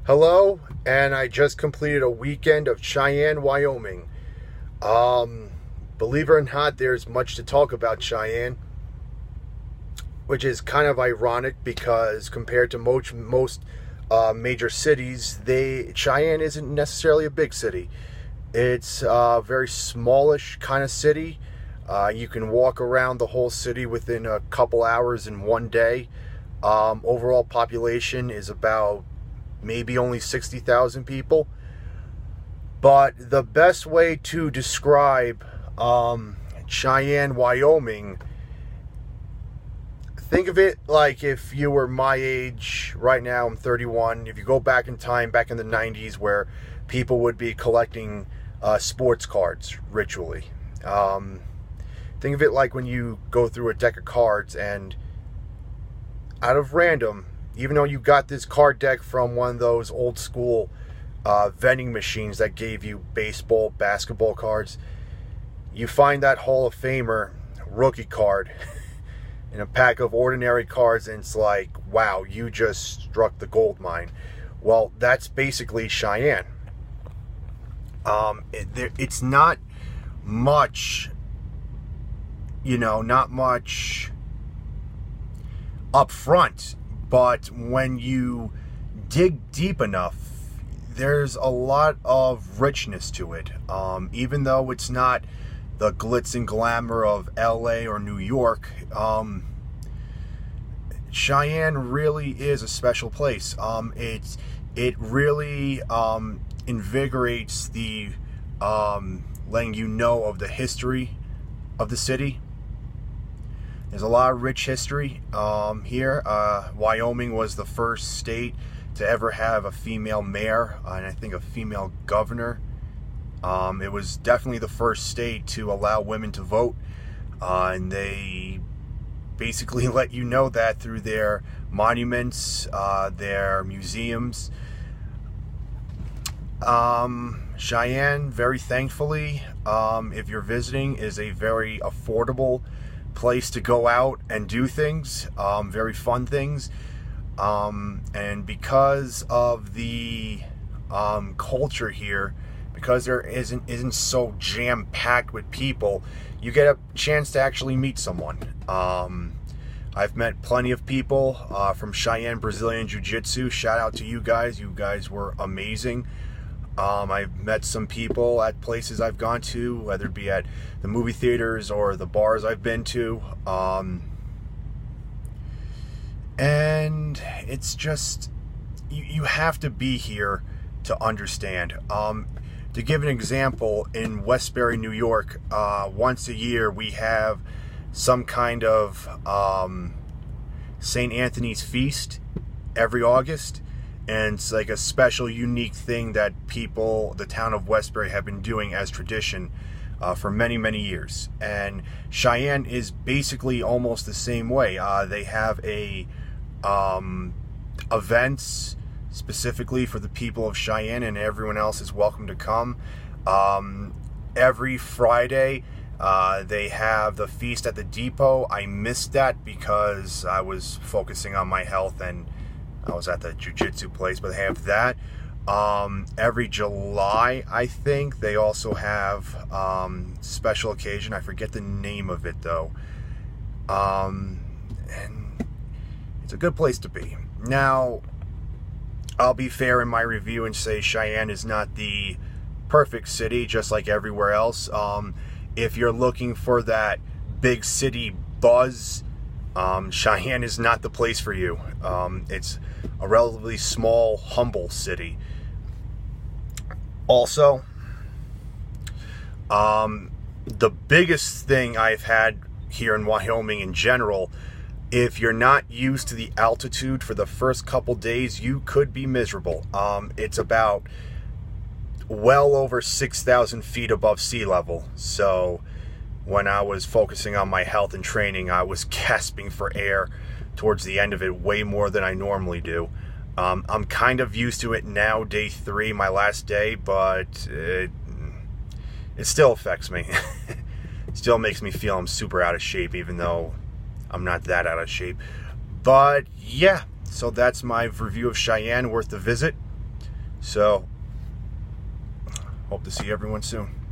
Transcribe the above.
Hello, and I just completed a weekend of Cheyenne, Wyoming. Um, Believe it or not, there's much to talk about Cheyenne, which is kind of ironic because compared to most major cities, Cheyenne isn't necessarily a big city. It's a very smallish kind of city. You can walk around the whole city within a couple hours in one day. Overall population is about maybe only 60,000 people. But the best way to describe Cheyenne, Wyoming, think of it like if you were my age right now. I'm 31. If you go back in time, back in the 90s, where people would be collecting sports cards ritually. Think of it like when you go through a deck of cards and out of random, even though you got this card deck from one of those old school vending machines that gave you baseball, basketball cards, you find that Hall of Famer rookie card in a pack of ordinary cards, and it's like, wow, you just struck the gold mine. Well, that's basically Cheyenne. It's not much, not much up front, but when you dig deep enough, there's a lot of richness to it. Even though it's not the glitz and glamour of LA or New York, Cheyenne really is a special place. It really invigorates the letting you know of the history of the city. There's a lot of rich history here. Wyoming was the first state to ever have a female mayor and I think a female governor. It was definitely the first state to allow women to vote, and they basically let you know that through their monuments, their museums. Cheyenne, very thankfully, if you're visiting, is a very affordable place to go out and do things, very fun things. And because of the culture here, because there isn't so jam-packed with people, you get a chance to actually meet someone. I've met plenty of people from Cheyenne Brazilian Jiu-Jitsu. Shout out to you guys. You guys were amazing. I've met some people at places I've gone to, whether it be at the movie theaters or the bars I've been to. And it's just, you have to be here to understand. To give an example, in Westbury, New York, once a year we have some kind of St. Anthony's feast every August. And it's like a special, unique thing that people, the town of Westbury, have been doing as tradition for many, many years. And Cheyenne is basically almost the same way. They have events specifically for the people of Cheyenne, and everyone else is welcome to come. Every Friday, they have the feast at the depot. I missed that because I was focusing on my health and I was at the jiu-jitsu place, but they have that. Every July, I think, they also have special occasion. I forget the name of it, though. And it's a good place to be. Now, I'll be fair in my review and say Cheyenne is not the perfect city, just like everywhere else. If you're looking for that big city buzz, Cheyenne is not the place for you. It's a relatively small, humble city. Also, the biggest thing I've had here in Wyoming in general, if you're not used to the altitude for the first couple days, you could be miserable. It's about well over 6,000 feet above sea level. So when I was focusing on my health and training, I was gasping for air towards the end of it way more than I normally do. I'm kind of used to it now, day 3, my last day, but it still affects me. It still makes me feel I'm super out of shape, even though I'm not that out of shape. But yeah, so that's my review of Cheyenne, worth the visit. So, hope to see everyone soon.